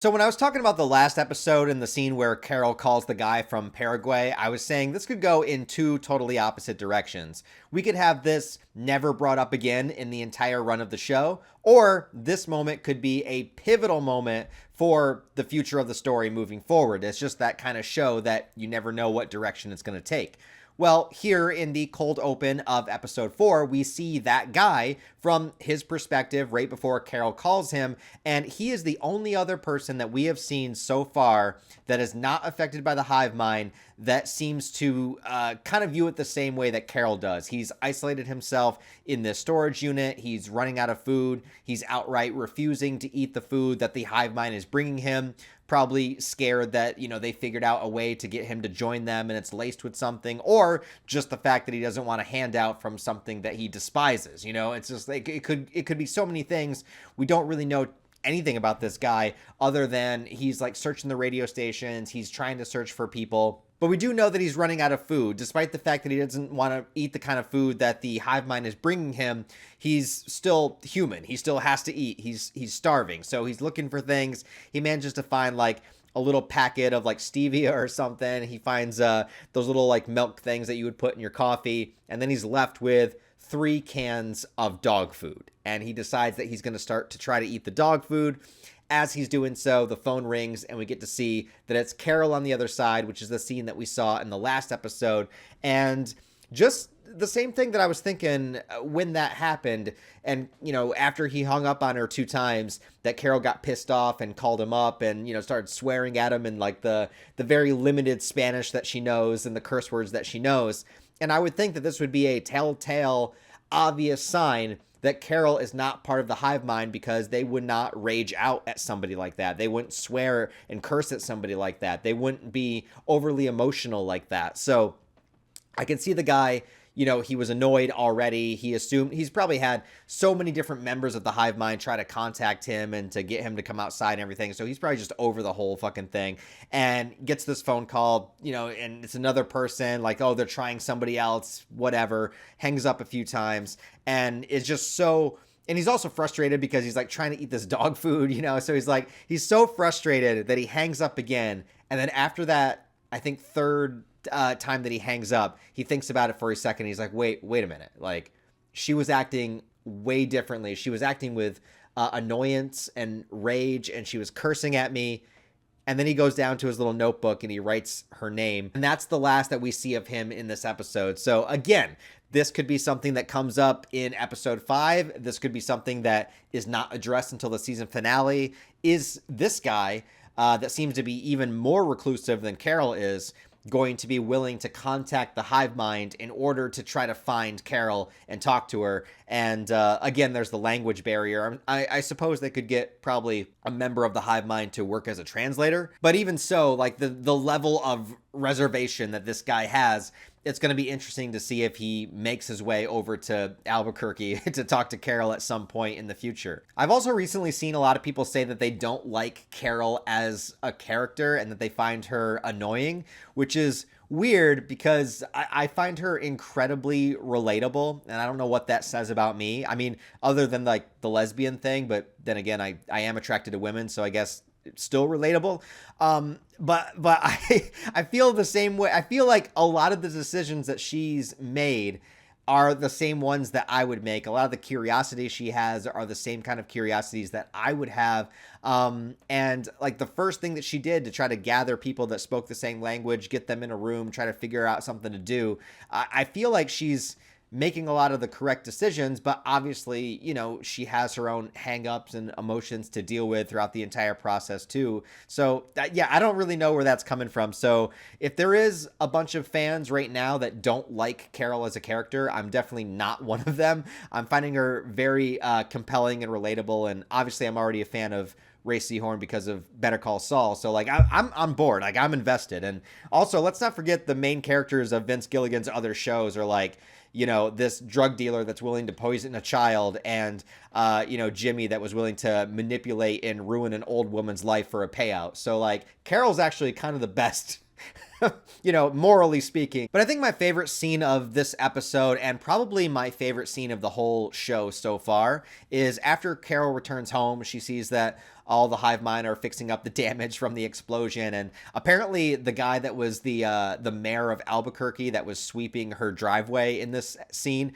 So when I was talking about the last episode and the scene where Carol calls the guy from Paraguay, I was saying this could go in two totally opposite directions. We could have this never brought up again in the entire run of the show, or this moment could be a pivotal moment for the future of the story moving forward. It's just that kind of show that you never know what direction it's going to take. Well, here in the cold open of episode 4, we see that guy from his perspective right before Carol calls him, and he is the only other person that we have seen so far that is not affected by the hive mind that seems to kind of view it the same way that Carol does. He's isolated himself in this storage unit. He's running out of food. He's outright refusing to eat the food that the hive mind is bringing him. Probably scared that, they figured out a way to get him to join them and it's laced with something, or just the fact that he doesn't want a handout from something that he despises. It's just like it could be so many things. We don't really know anything about this guy other than he's like searching the radio stations. He's trying to search for people. But we do know that he's running out of food, despite the fact that he doesn't want to eat the kind of food that the hive mind is bringing him. He's still human. He still has to eat. He's starving. So he's looking for things. He manages to find like a little packet of like stevia or something. He finds those little like milk things that you would put in your coffee. And then he's left with 3 cans of dog food. And he decides that he's going to start to try to eat the dog food. As he's doing so, the phone rings and we get to see that it's Carol on the other side, which is the scene that we saw in the last episode. And just the same thing that I was thinking when that happened. And, after he hung up on her 2 times, that Carol got pissed off and called him up and, started swearing at him in like the very limited Spanish that she knows and the curse words that she knows. And I would think that this would be a telltale, obvious sign that Carol is not part of the hive mind, because they would not rage out at somebody like that. They wouldn't swear and curse at somebody like that. They wouldn't be overly emotional like that. So I can see the guy, he was annoyed already. He assumed he's probably had so many different members of the hive mind try to contact him and to get him to come outside and everything. So he's probably just over the whole fucking thing and gets this phone call, and it's another person like, oh, they're trying somebody else, whatever, hangs up a few times and is just so. And he's also frustrated because he's like trying to eat this dog food, so he's so frustrated that he hangs up again. And then after that, I think third time that he hangs up, he thinks about it for a second. He's like, wait a minute. Like, she was acting way differently. She was acting with annoyance and rage, and she was cursing at me. And then he goes down to his little notebook and he writes her name. And that's the last that we see of him in this episode. So again, this could be something that comes up in episode 5. This could be something that is not addressed until the season finale. Is this guy that seems to be even more reclusive than Carol is going to be willing to contact the hive mind in order to try to find Carol and talk to her? And again, there's the language barrier. I suppose they could get probably a member of the hive mind to work as a translator. But even so, like the level of reservation that this guy has, it's going to be interesting to see if he makes his way over to Albuquerque to talk to Carol at some point in the future. I've also recently seen a lot of people say that they don't like Carol as a character and that they find her annoying, which is weird because I find her incredibly relatable, and I don't know what that says about me. I mean, other than like the lesbian thing, but then again, I am attracted to women, so I guess it's still relatable. But I feel the same way. I feel like a lot of the decisions that she's made are the same ones that I would make. A lot of the curiosities she has are the same kind of curiosities that I would have. And like the first thing that she did to try to gather people that spoke the same language, get them in a room, try to figure out something to do. I feel like she's making a lot of the correct decisions, but obviously, she has her own hangups and emotions to deal with throughout the entire process too. So yeah, I don't really know where that's coming from. So if there is a bunch of fans right now that don't like Carol as a character, I'm definitely not one of them. I'm finding her very compelling and relatable. And obviously I'm already a fan of Ray Seahorn because of Better Call Saul. So like I'm on board, like I'm invested. And also let's not forget the main characters of Vince Gilligan's other shows are like, this drug dealer that's willing to poison a child and, Jimmy that was willing to manipulate and ruin an old woman's life for a payout. So like Carol's actually kind of the best morally speaking. But I think my favorite scene of this episode, and probably my favorite scene of the whole show so far, is after Carol returns home. She sees that all the hive mind are fixing up the damage from the explosion, and apparently the guy that was the mayor of Albuquerque that was sweeping her driveway in this scene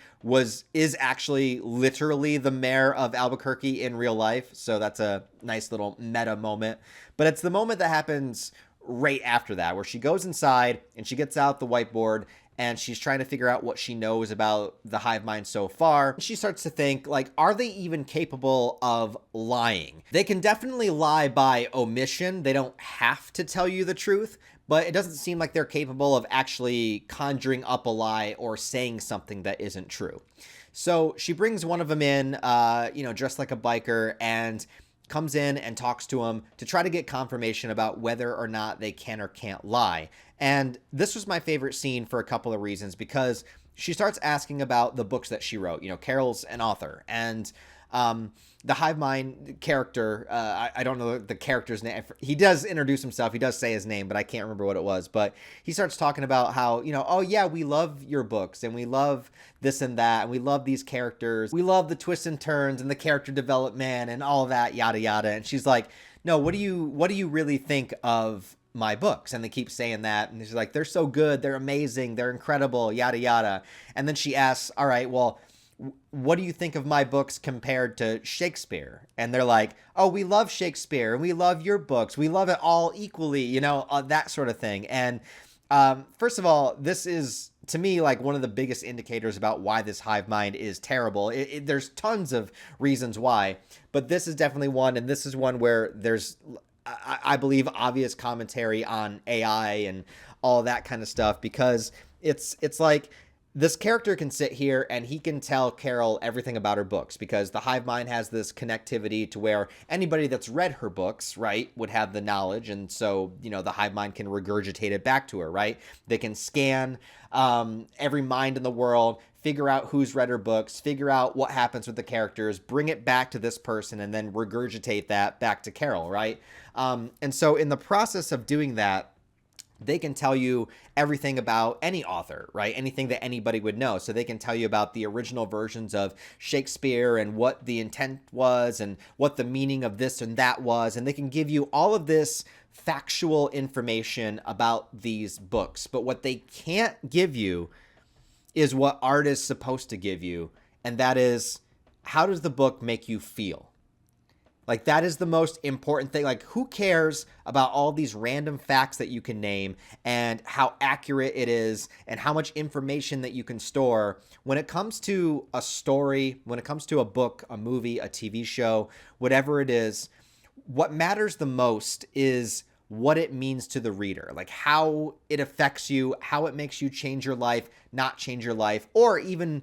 is actually literally the mayor of Albuquerque in real life. So that's a nice little meta moment. But it's the moment that happens right after that, where she goes inside and she gets out the whiteboard and she's trying to figure out what she knows about the hive mind so far. She starts to think, like, are they even capable of lying? They can definitely lie by omission. They don't have to tell you the truth, but it doesn't seem like they're capable of actually conjuring up a lie or saying something that isn't true. So she brings one of them in, dressed like a biker, and comes in and talks to him to try to get confirmation about whether or not they can or can't lie. And this was my favorite scene for a couple of reasons, because she starts asking about the books that she wrote. Carol's an author, and the hive mind character, I don't know the character's name. He does introduce himself. He does say his name, but I can't remember what it was. But he starts talking about how, oh yeah, we love your books and we love this and that. And we love these characters. We love the twists and turns and the character development and all that, yada, yada. And she's like, no, what do you really think of my books? And they keep saying that. And she's like, they're so good. They're amazing. They're incredible, yada, yada. And then she asks, all right, well, what do you think of my books compared to Shakespeare? And they're like, oh, we love Shakespeare and we love your books. We love it all equally, that sort of thing. And first of all, this is, to me, like one of the biggest indicators about why this hive mind is terrible. There's tons of reasons why, but this is definitely one. And this is one where there's, I believe, obvious commentary on AI and all that kind of stuff, because it's like, this character can sit here and he can tell Carol everything about her books, because the hive mind has this connectivity to where anybody that's read her books, right, would have the knowledge. And so, the hive mind can regurgitate it back to her, right? They can scan every mind in the world, figure out who's read her books, figure out what happens with the characters, bring it back to this person, and then regurgitate that back to Carol, right? And so in the process of doing that, they can tell you everything about any author, right? Anything that anybody would know. So they can tell you about the original versions of Shakespeare and what the intent was and what the meaning of this and that was. And they can give you all of this factual information about these books. But what they can't give you is what art is supposed to give you. And that is, how does the book make you feel? Like, that is the most important thing. Like, who cares about all these random facts that you can name and how accurate it is and how much information that you can store when it comes to a story, when it comes to a book, a movie, a TV show, whatever it is? What matters the most is what it means to the reader, like how it affects you, how it makes you change your life, not change your life, or even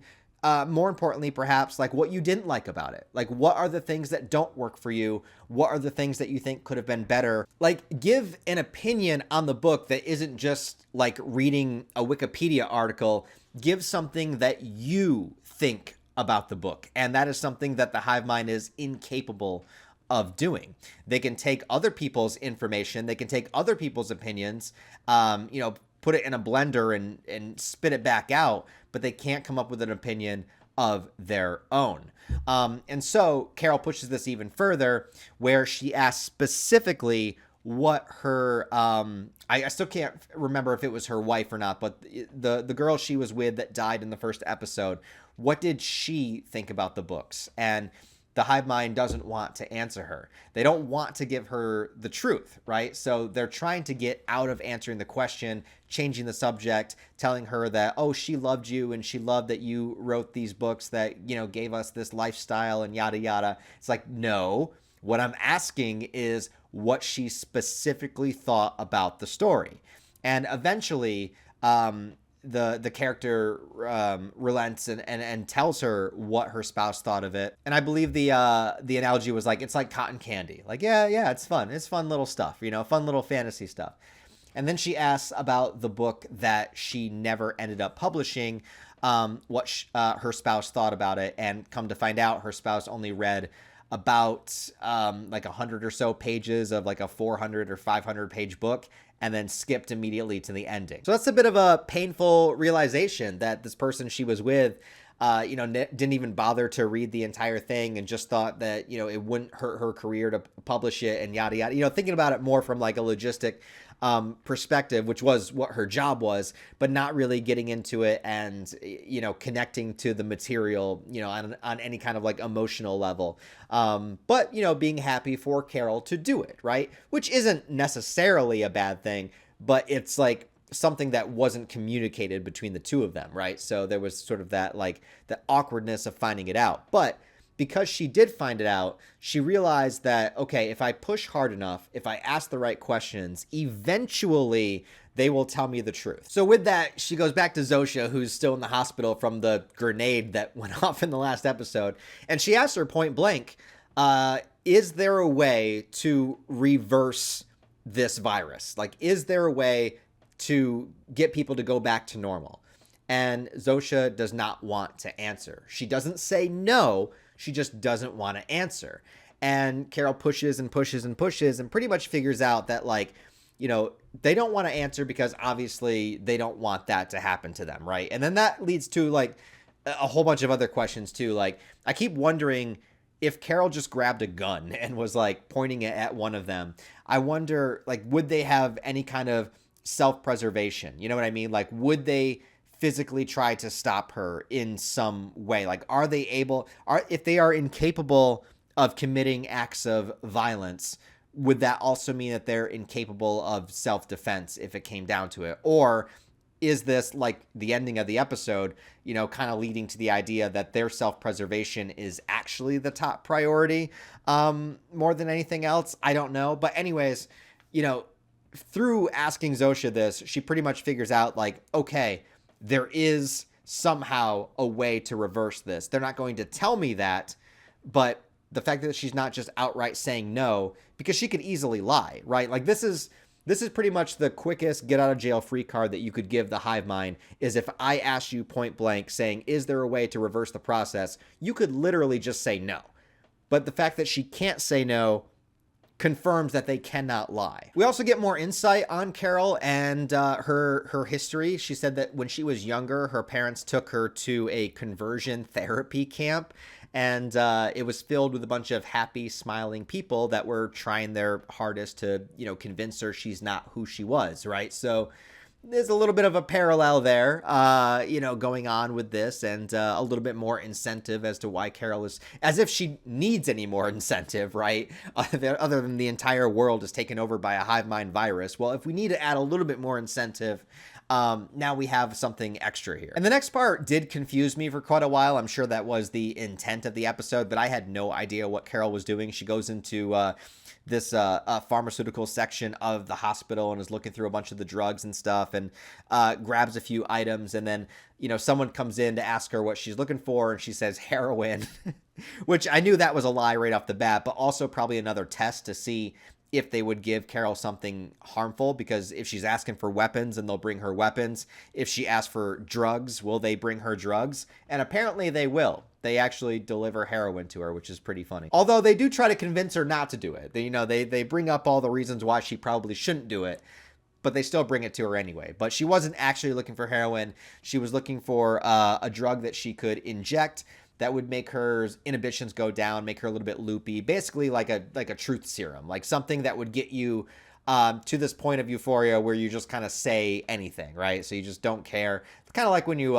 more importantly, perhaps, like what you didn't like about it. Like, what are the things that don't work for you? What are the things that you think could have been better? Like, give an opinion on the book that isn't just like reading a Wikipedia article. Give something that you think about the book. And that is something that the hive mind is incapable of doing. They can take other people's information. They can take other people's opinions, put it in a blender and spit it back out, but they can't come up with an opinion of their own. And so Carol pushes this even further, where she asks specifically what her, I still can't remember if it was her wife or not, but the girl she was with that died in the first episode, what did she think about the books? And the hive mind doesn't want to answer her. They don't want to give her the truth, right? So they're trying to get out of answering the question, changing the subject, telling her that, oh, she loved you and she loved that you wrote these books that, gave us this lifestyle and yada, yada. It's like, no, what I'm asking is what she specifically thought about the story. And eventually, the character relents and tells her what her spouse thought of it. And I believe the analogy was like, it's like cotton candy. Like, yeah, it's fun. It's fun little stuff, fun little fantasy stuff. And then she asks about the book that she never ended up publishing, what her spouse thought about it. And come to find out, her spouse only read about like 100 or so pages of like a 400 or 500 page book, and then skipped immediately to the ending. So that's a bit of a painful realization that this person she was with, didn't even bother to read the entire thing and just thought that, it wouldn't hurt her career to publish it and yada, yada, thinking about it more from like a logistic perspective, which was what her job was, but not really getting into it and, connecting to the material, on any kind of like emotional level. But, being happy for Carol to do it, right? Which isn't necessarily a bad thing, but it's like something that wasn't communicated between the two of them, right? So there was sort of that like the awkwardness of finding it out. But because she did find it out, she realized that, okay, if I push hard enough, if I ask the right questions, eventually they will tell me the truth. So with that, she goes back to Zosha, who's still in the hospital from the grenade that went off in the last episode. And she asks her point blank, is there a way to reverse this virus? Like, is there a way to get people to go back to normal? And Zosha does not want to answer. She doesn't say no, she just doesn't want to answer. And Carol pushes and pushes and pushes and pretty much figures out that, like, they don't want to answer because obviously they don't want that to happen to them, right? And then that leads to like a whole bunch of other questions too. Like, I keep wondering if Carol just grabbed a gun and was like pointing it at one of them. I wonder, like, would they have any kind of self-preservation? You know what I mean? Like, would they physically try to stop her in some way? Like, are they able, if they are incapable of committing acts of violence, would that also mean that they're incapable of self-defense if it came down to it? Or is this like the ending of the episode, kind of leading to the idea that their self-preservation is actually the top priority, more than anything else? I don't know. But anyways, through asking Zosha this, she pretty much figures out like, okay, there is somehow a way to reverse this. They're not going to tell me that, but the fact that she's not just outright saying no, because she could easily lie, right? Like, this is pretty much the quickest get out of jail free card that you could give the hive mind, is if I ask you point blank saying, is there a way to reverse the process? You could literally just say no. But the fact that she can't say no confirms that they cannot lie. We also get more insight on Carol and her history. She said that when she was younger, her parents took her to a conversion therapy camp, and it was filled with a bunch of happy, smiling people that were trying their hardest to, convince her she's not who she was, right? So there's a little bit of a parallel there, going on with this, and a little bit more incentive as to why Carol is, as if she needs any more incentive, right? Other than the entire world is taken over by a hive mind virus. Well, if we need to add a little bit more incentive, now we have something extra here. And the next part did confuse me for quite a while. I'm sure that was the intent of the episode, but I had no idea what Carol was doing. She goes into this pharmaceutical section of the hospital and is looking through a bunch of the drugs and stuff, and grabs a few items, and then someone comes in to ask her what she's looking for, and she says heroin, which I knew that was a lie right off the bat, but also probably another test to see if they would give Carol something harmful, because if she's asking for weapons, and they'll bring her weapons. If she asks for drugs, will they bring her drugs? And apparently they will. They actually deliver heroin to her, which is pretty funny. Although they do try to convince her not to do it. They bring up all the reasons why she probably shouldn't do it, but they still bring it to her anyway. But she wasn't actually looking for heroin. She was looking for a drug that she could inject that would make her inhibitions go down, make her a little bit loopy, basically like a truth serum, like something that would get you to this point of euphoria where you just kind of say anything, right? So you just don't care. It's kind of like when you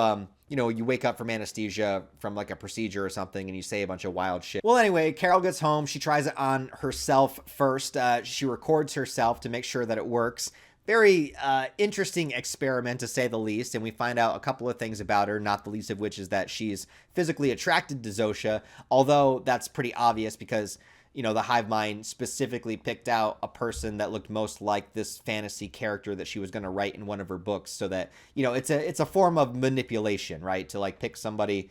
you wake up from anesthesia from like a procedure or something and you say a bunch of wild shit. Well, anyway, Carol gets home. She tries it on herself first. She records herself to make sure that it works. Very interesting experiment, to say the least, and we find out a couple of things about her, not the least of which is that she's physically attracted to Zosha, although that's pretty obvious because, the hive mind specifically picked out a person that looked most like this fantasy character that she was going to write in one of her books, so that, it's a form of manipulation, right? To like pick somebody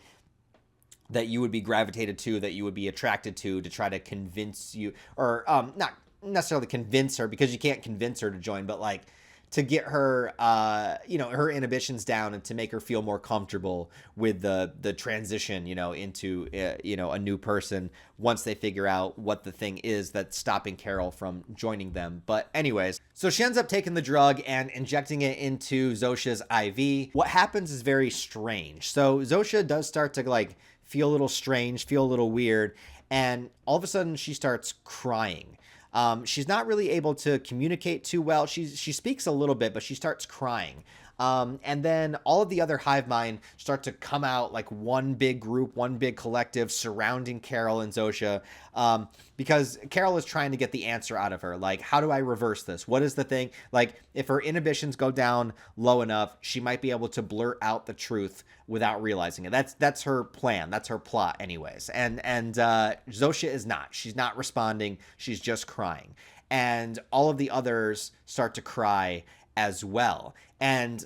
that you would be gravitated to, that you would be attracted to try to convince you, or not necessarily convince her, because you can't convince her to join, but like to get her, her inhibitions down and to make her feel more comfortable with the transition, into, a new person once they figure out what the thing is that's stopping Carol from joining them. But anyways, so she ends up taking the drug and injecting it into Zosha's IV. What happens is very strange. So Zosha does start to like feel a little strange, feel a little weird, and all of a sudden she starts crying. She's not really able to communicate too well. She speaks a little bit, but she starts crying. And then all of the other hive mind start to come out like one big group, one big collective surrounding Carol and Zosha, because Carol is trying to get the answer out of her. Like, how do I reverse this? What is the thing? Like, if her inhibitions go down low enough, she might be able to blurt out the truth without realizing it. That's her plan. That's her plot anyways. And Zosha is not. She's not responding. She's just crying. And all of the others start to cry as well. And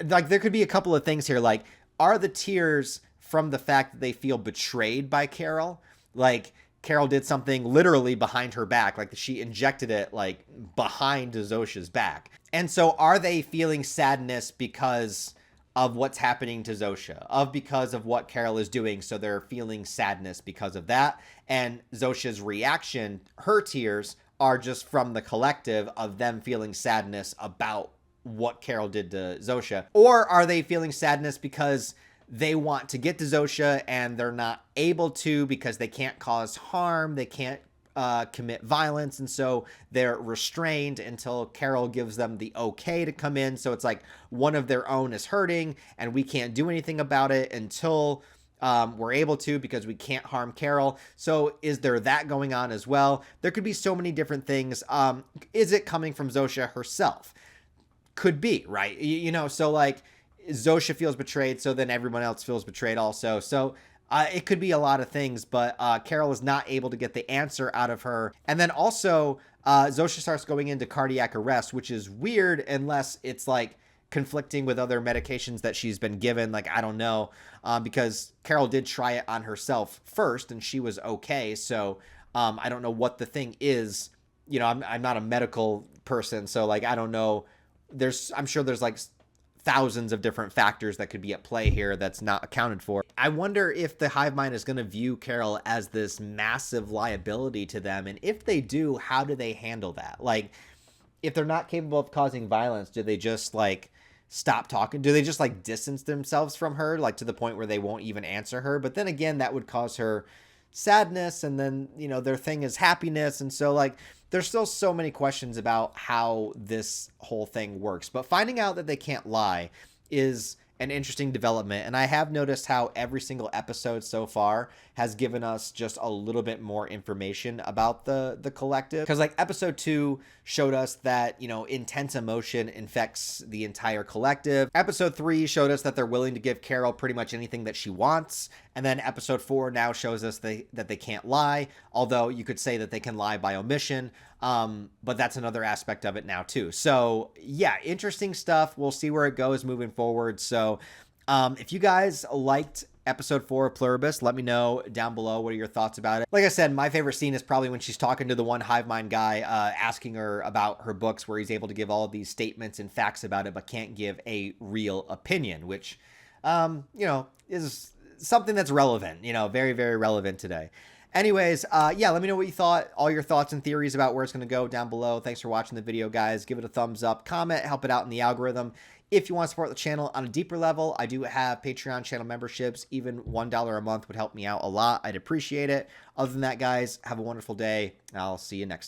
like, there could be a couple of things here. Like, are the tears from the fact that they feel betrayed by Carol? Like, Carol did something literally behind her back. Like, she injected it like behind Zosha's back. And so are they feeling sadness because of what's happening to Zosha, because of what Carol is doing? So they're feeling sadness because of that. And Zosha's reaction, her tears, are just from the collective of them feeling sadness about what Carol did to Zosha. Or are they feeling sadness because they want to get to Zosha and they're not able to because they can't cause harm, they can't commit violence, and so they're restrained until Carol gives them the okay to come in. So it's like one of their own is hurting and we can't do anything about it until we're able to, because we can't harm Carol. So is there that going on as well? There could be so many different things. Is it coming from Zosha herself? Could be, right? So like Zosha feels betrayed, so then everyone else feels betrayed also. So it could be a lot of things, but Carol is not able to get the answer out of her. And then also Zosha starts going into cardiac arrest, which is weird unless it's like conflicting with other medications that she's been given. Like, I don't know, because Carol did try it on herself first and she was okay. So I don't know what the thing is. I'm not a medical person, so like, I don't know. I'm sure there's like thousands of different factors that could be at play here that's not accounted for. I wonder if the hive mind is going to view Carol as this massive liability to them. And if they do, how do they handle that? Like, if they're not capable of causing violence, do they just like stop talking? Do they just like distance themselves from her, like to the point where they won't even answer her? But then again, that would cause her sadness, and then their thing is happiness, and so like there's still so many questions about how this whole thing works. But finding out that they can't lie is an interesting development, and I have noticed how every single episode so far has given us just a little bit more information about the collective. Because like episode 2 showed us that intense emotion infects the entire collective. Episode 3 showed us that they're willing to give Carol pretty much anything that she wants, and then episode 4 now shows us that they can't lie, although you could say that they can lie by omission. But that's another aspect of it now too. So yeah, interesting stuff. We'll see where it goes moving forward. So if you guys liked episode 4 of Pluribus, let me know down below. What are your thoughts about it? Like I said, my favorite scene is probably when she's talking to the one hive mind guy, asking her about her books, where he's able to give all of these statements and facts about it, but can't give a real opinion, which, is something that's relevant, very, very relevant today. Anyways, yeah, let me know what you thought, all your thoughts and theories about where it's going to go down below. Thanks for watching the video, guys. Give it a thumbs up, comment, help it out in the algorithm. If you want to support the channel on a deeper level, I do have Patreon channel memberships. Even $1 a month would help me out a lot. I'd appreciate it. Other than that, guys, have a wonderful day. I'll see you next time.